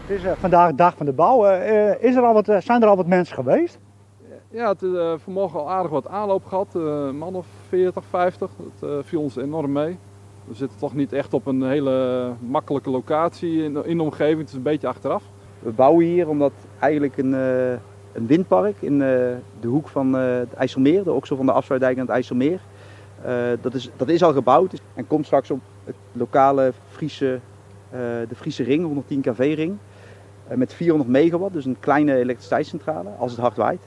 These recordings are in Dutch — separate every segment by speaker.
Speaker 1: Het is vandaag de dag van de bouw. Zijn er al wat mensen geweest?
Speaker 2: Ja, het vanmorgen al aardig wat aanloop gehad, een man of 40, 50. Dat viel ons enorm mee. We zitten toch niet echt op een hele makkelijke locatie in de omgeving, het is een beetje achteraf.
Speaker 3: We bouwen hier omdat eigenlijk een windpark in de hoek van het IJsselmeer, de oksel van de afsluitdijk aan het IJsselmeer. Dat is al gebouwd en komt straks op het lokale de Friese ring, 110 kV-ring. Met 400 megawatt, dus een kleine elektriciteitscentrale als het hard waait.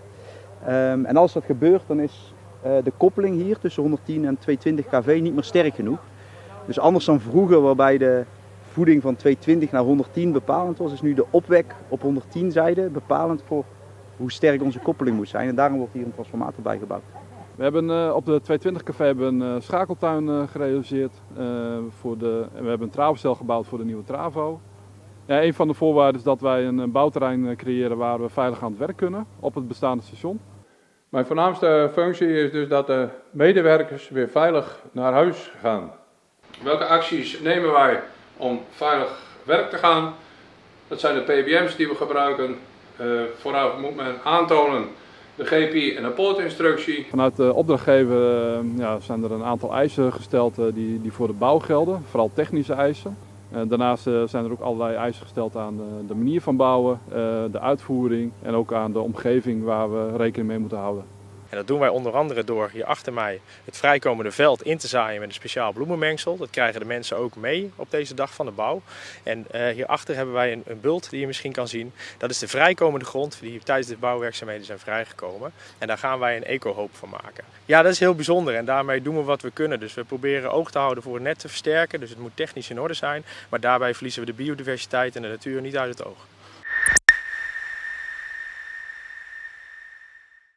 Speaker 3: En als dat gebeurt, dan is de koppeling hier tussen 110 en 220 kV niet meer sterk genoeg. Dus anders dan vroeger, waarbij de voeding van 220 naar 110 bepalend was, is nu de opwek op 110 zijde bepalend voor hoe sterk onze koppeling moet zijn. En daarom wordt hier een transformator bijgebouwd.
Speaker 2: We hebben op de 220 kV een schakeltuin gerealiseerd. We hebben een travostel gebouwd voor de nieuwe travo. Ja, een van de voorwaarden is dat wij een bouwterrein creëren waar we veilig aan het werk kunnen op het bestaande station.
Speaker 4: Mijn voornaamste functie is dus dat de medewerkers weer veilig naar huis gaan. Welke acties nemen wij om veilig werk te gaan? Dat zijn de PBM's die we gebruiken. Vooraf moet men aantonen de GPI en de poortinstructie.
Speaker 2: Vanuit de opdrachtgever zijn er een aantal eisen gesteld die voor de bouw gelden, vooral technische eisen. Daarnaast zijn er ook allerlei eisen gesteld aan de manier van bouwen, de uitvoering en ook aan de omgeving waar we rekening mee moeten houden.
Speaker 5: En dat doen wij onder andere door hier achter mij het vrijkomende veld in te zaaien met een speciaal bloemenmengsel. Dat krijgen de mensen ook mee op deze dag van de bouw. En hierachter hebben wij een bult die je misschien kan zien. Dat is de vrijkomende grond die tijdens de bouwwerkzaamheden zijn vrijgekomen. En daar gaan wij een ecohoop van maken. Ja, dat is heel bijzonder en daarmee doen we wat we kunnen. Dus we proberen oog te houden voor het net te versterken. Dus het moet technisch in orde zijn. Maar daarbij verliezen we de biodiversiteit en de natuur niet uit het oog.